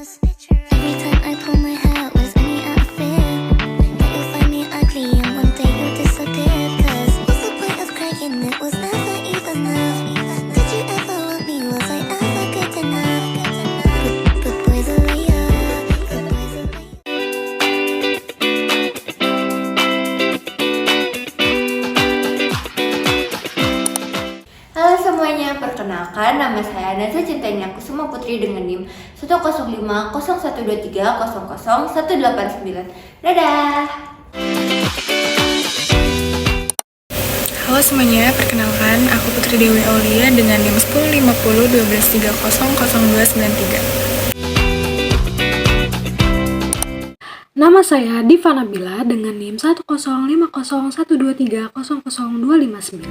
Every time I pull my hair was any outfit that you'll find me ugly and one day you'll disappear. 'Cause what's the point of crying? It was never even enough. Did you ever want me? Was I ever good enough? But boys are liar. But boys are liar. Halo semuanya, perkenalkan nama saya Naza Cintanya Kusuma Putri dengan NIM 1050123000189. Dadah! Halo semuanya, perkenalkan aku Putri Dewi Aulia dengan NIM 105012300293. Nama saya Diva Nabila dengan NIM 1050123000259.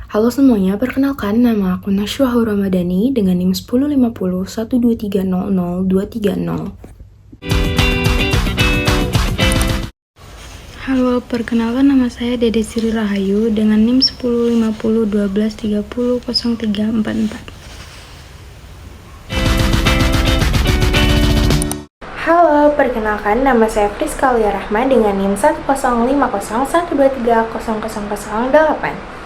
Halo semuanya, perkenalkan nama aku Nashwa Ramadhani dengan NIM 105012300230. Halo, perkenalkan nama saya Dede Sri Rahayu dengan NIM 105012300344. Halo, perkenalkan nama saya Friska Aulia Rahma dengan NIM 1050123000008.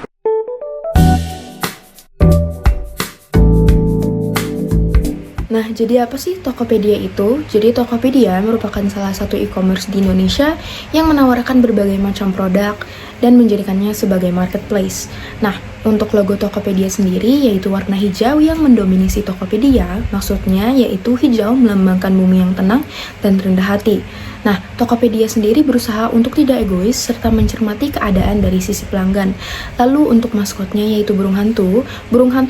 Nah, jadi apa sih Tokopedia itu? Jadi Tokopedia merupakan salah satu e-commerce di Indonesia yang menawarkan berbagai macam produk dan menjadikannya sebagai marketplace. Nah, untuk logo Tokopedia sendiri yaitu warna hijau yang mendominasi Tokopedia, maksudnya yaitu hijau melambangkan bumi yang tenang dan rendah hati. Nah, Tokopedia sendiri berusaha untuk tidak egois serta mencermati keadaan dari sisi pelanggan. Lalu untuk maskotnya yaitu burung hantu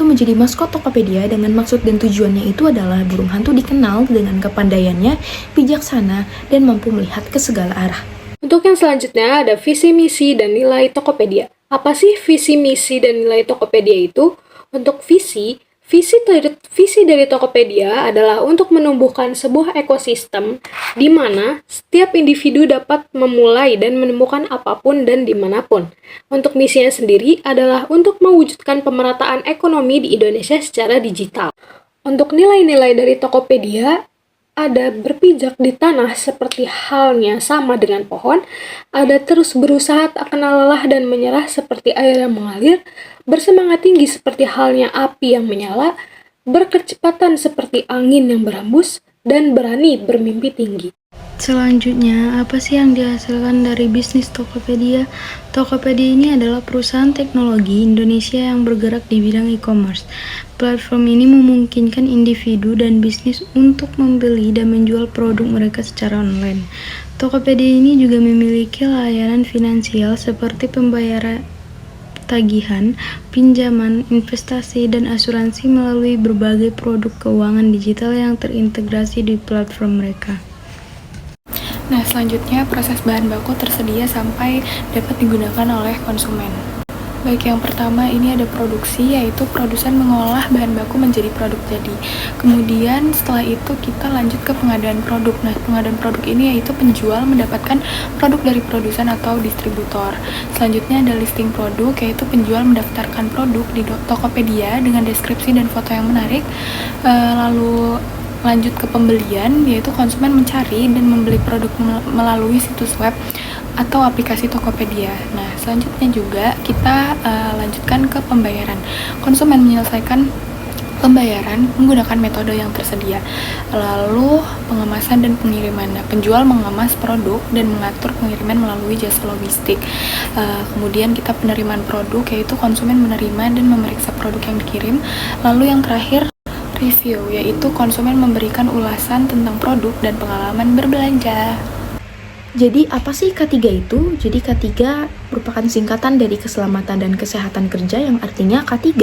menjadi maskot Tokopedia dengan maksud dan tujuannya itu adalah burung hantu dikenal dengan kepandaiannya, bijaksana, dan mampu melihat ke segala arah. Untuk yang selanjutnya ada visi, misi, dan nilai Tokopedia. Apa sih visi, misi, dan nilai Tokopedia itu? Untuk visi dari Tokopedia adalah untuk menumbuhkan sebuah ekosistem di mana setiap individu dapat memulai dan menemukan apapun dan dimanapun. Untuk misinya sendiri adalah untuk mewujudkan pemerataan ekonomi di Indonesia secara digital. Untuk nilai-nilai dari Tokopedia ada berpijak di tanah seperti halnya sama dengan pohon, ada terus berusaha tak kenal lelah dan menyerah seperti air yang mengalir, bersemangat tinggi seperti halnya api yang menyala, berkecepatan seperti angin yang berhembus, dan berani bermimpi tinggi. Selanjutnya, apa sih yang dihasilkan dari bisnis Tokopedia? Tokopedia ini adalah perusahaan teknologi Indonesia yang bergerak di bidang e-commerce. Platform ini memungkinkan individu dan bisnis untuk membeli dan menjual produk mereka secara online. Tokopedia ini juga memiliki layanan finansial seperti pembayaran tagihan, pinjaman, investasi, dan asuransi melalui berbagai produk keuangan digital yang terintegrasi di platform mereka. Nah, selanjutnya proses bahan baku tersedia sampai dapat digunakan oleh konsumen. Baik, yang pertama ini ada produksi, yaitu produsen mengolah bahan baku menjadi produk jadi. Kemudian setelah itu kita lanjut ke pengadaan produk. Nah, pengadaan produk ini yaitu penjual mendapatkan produk dari produsen atau distributor. Selanjutnya ada listing produk, yaitu penjual mendaftarkan produk di Tokopedia dengan deskripsi dan foto yang menarik. Lalu lanjut ke pembelian, yaitu konsumen mencari dan membeli produk melalui situs web atau aplikasi Tokopedia. Nah, selanjutnya juga kita lanjutkan ke pembayaran. Konsumen menyelesaikan pembayaran menggunakan metode yang tersedia. Lalu pengemasan dan pengiriman. Nah, penjual mengemas produk dan mengatur pengiriman melalui jasa logistik. Kemudian kita penerimaan produk, yaitu konsumen menerima dan memeriksa produk yang dikirim. Lalu yang terakhir review, yaitu konsumen memberikan ulasan tentang produk dan pengalaman berbelanja. Jadi apa sih K3 itu? Jadi K3 merupakan singkatan dari keselamatan dan kesehatan kerja yang artinya K3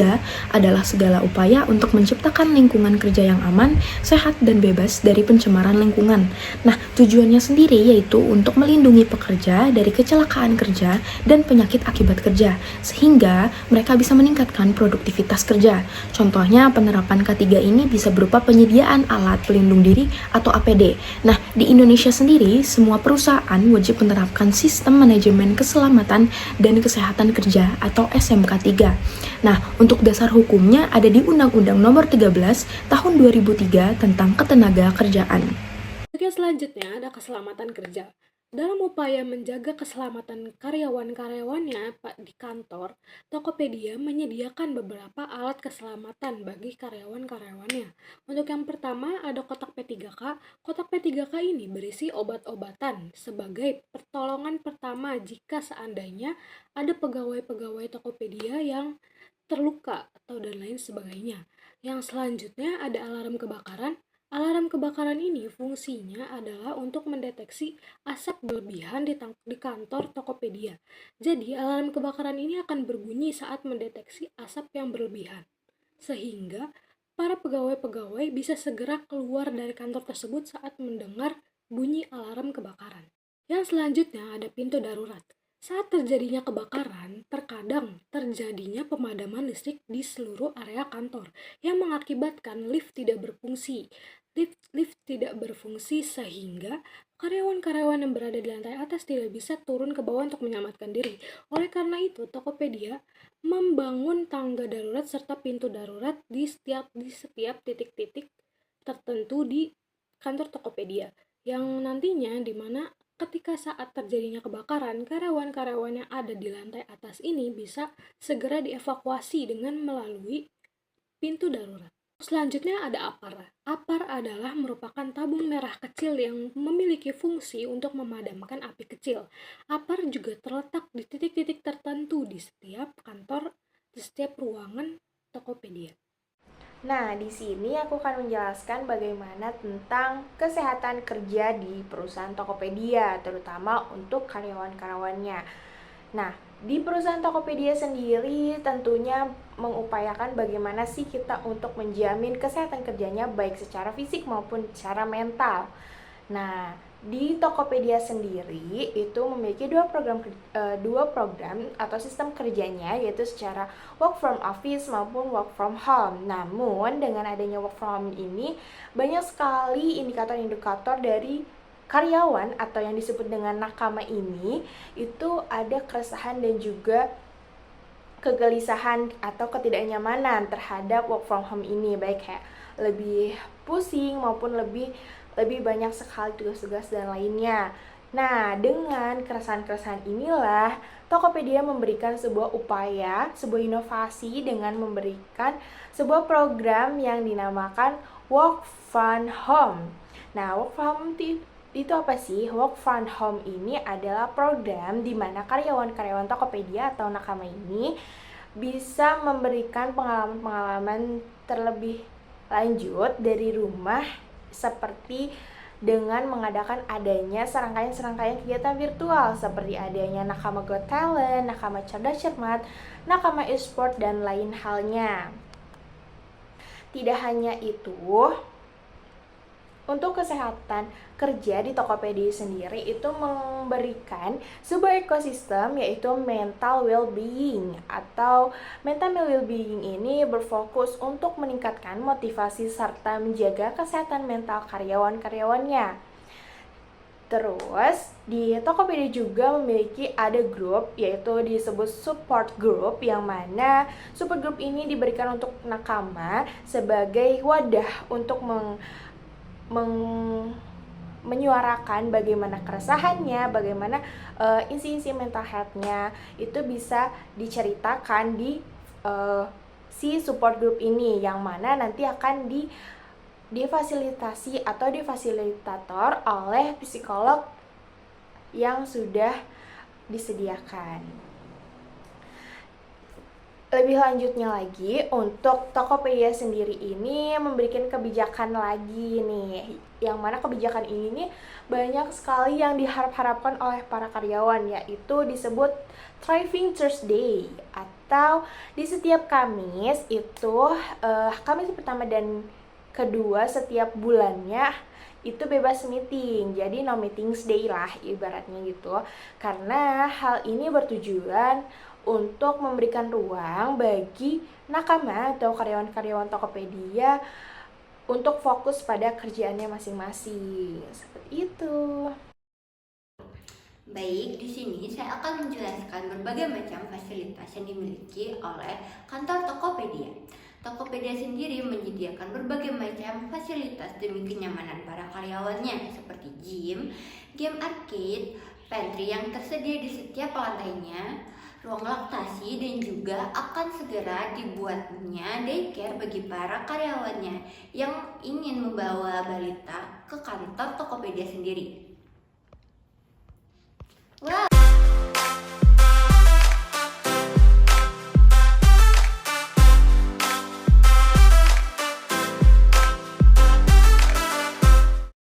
adalah segala upaya untuk menciptakan lingkungan kerja yang aman, sehat, dan bebas dari pencemaran lingkungan. Nah, tujuannya sendiri yaitu untuk melindungi pekerja dari kecelakaan kerja dan penyakit akibat kerja, sehingga mereka bisa meningkatkan produktivitas kerja. Contohnya penerapan K3 ini bisa berupa penyediaan alat pelindung diri atau APD. Nah, Di Indonesia sendiri, semua perusahaan wajib menerapkan sistem manajemen keselamatan dan kesehatan kerja atau SMK 3. Nah, untuk dasar hukumnya ada di Undang-Undang Nomor 13 Tahun 2003 tentang Ketenaga Kerjaan. Oke, selanjutnya ada keselamatan kerja. Dalam upaya menjaga keselamatan karyawan-karyawannya di kantor, Tokopedia menyediakan beberapa alat keselamatan bagi karyawan-karyawannya. Untuk yang pertama ada kotak P3K. Kotak P3K ini berisi obat-obatan sebagai pertolongan pertama jika seandainya ada pegawai-pegawai Tokopedia yang terluka atau dan lain sebagainya. Yang selanjutnya ada alarm kebakaran. Alarm kebakaran ini fungsinya adalah untuk mendeteksi asap berlebihan di kantor Tokopedia. Jadi, alarm kebakaran ini akan berbunyi saat mendeteksi asap yang berlebihan. Sehingga, para pegawai-pegawai bisa segera keluar dari kantor tersebut saat mendengar bunyi alarm kebakaran. Yang selanjutnya ada pintu darurat. Saat terjadinya kebakaran, terkadang terjadinya pemadaman listrik di seluruh area kantor yang mengakibatkan lift tidak berfungsi. Lift tidak berfungsi sehingga karyawan-karyawan yang berada di lantai atas tidak bisa turun ke bawah untuk menyelamatkan diri. Oleh karena itu, Tokopedia membangun tangga darurat serta pintu darurat di setiap titik-titik tertentu di kantor Tokopedia, yang nantinya di mana ketika saat terjadinya kebakaran, karyawan-karyawan yang ada di lantai atas ini bisa segera dievakuasi dengan melalui pintu darurat. Selanjutnya ada APAR. APAR adalah merupakan tabung merah kecil yang memiliki fungsi untuk memadamkan api kecil. APAR juga terletak di titik-titik tertentu di setiap kantor, di setiap ruangan Tokopedia. Nah, di sini aku akan menjelaskan bagaimana tentang kesehatan kerja di perusahaan Tokopedia, terutama untuk karyawan-karyawannya. Nah, di perusahaan Tokopedia sendiri tentunya mengupayakan bagaimana sih kita untuk menjamin kesehatan kerjanya baik secara fisik maupun secara mental. Nah, di Tokopedia sendiri itu memiliki dua program atau sistem kerjanya, yaitu secara work from office maupun work from home. Namun dengan adanya work from home ini banyak sekali indikator-indikator dari karyawan atau yang disebut dengan nakama ini itu ada keresahan dan juga kegelisahan atau ketidaknyamanan terhadap work from home ini, baik kayak lebih pusing maupun lebih banyak sekali tugas-tugas dan lainnya. Nah, dengan keresahan-keresahan inilah Tokopedia memberikan sebuah upaya, sebuah inovasi dengan memberikan sebuah program yang dinamakan Work from Home. Nah, Work from Home itu apa sih? Work from Home ini adalah program di mana karyawan-karyawan Tokopedia atau nakama ini bisa memberikan pengalaman-pengalaman terlebih lanjut dari rumah, seperti dengan mengadakan adanya serangkaian kegiatan virtual seperti adanya Nakama Got Talent, Nakama Cerdas Cermat, Nakama Esport, dan lain halnya. Tidak hanya itu, untuk kesehatan kerja di Tokopedia sendiri itu memberikan sebuah ekosistem, yaitu mental well-being. Atau mental well-being ini berfokus untuk meningkatkan motivasi serta menjaga kesehatan mental karyawan-karyawannya. Terus di Tokopedia juga memiliki ada grup, yaitu disebut support group, yang mana support group ini diberikan untuk nakama sebagai wadah untuk menyuarakan bagaimana keresahannya, bagaimana isi-isi mental health-nya itu bisa diceritakan di si support group ini, yang mana nanti akan difasilitasi atau difasilitator oleh psikolog yang sudah disediakan. Lebih lanjutnya lagi, untuk Tokopedia sendiri ini memberikan kebijakan lagi nih, yang mana kebijakan ini nih banyak sekali yang diharap-harapkan oleh para karyawan, yaitu disebut Thriving Thursday, atau di setiap Kamis itu Kamis pertama dan kedua setiap bulannya itu bebas meeting, jadi no meetings day lah ibaratnya gitu. Karena hal ini bertujuan untuk memberikan ruang bagi nakama atau karyawan-karyawan Tokopedia untuk fokus pada kerjaannya masing-masing. Seperti itu. Baik, di sini saya akan menjelaskan berbagai macam fasilitas yang dimiliki oleh kantor Tokopedia. Tokopedia sendiri menyediakan berbagai macam fasilitas demi kenyamanan para karyawannya seperti gym, game arcade, pantry yang tersedia di setiap lantainya, ruang laktasi, dan juga akan segera dibuatnya daycare bagi para karyawannya yang ingin membawa balita ke kantor Tokopedia sendiri. Wow,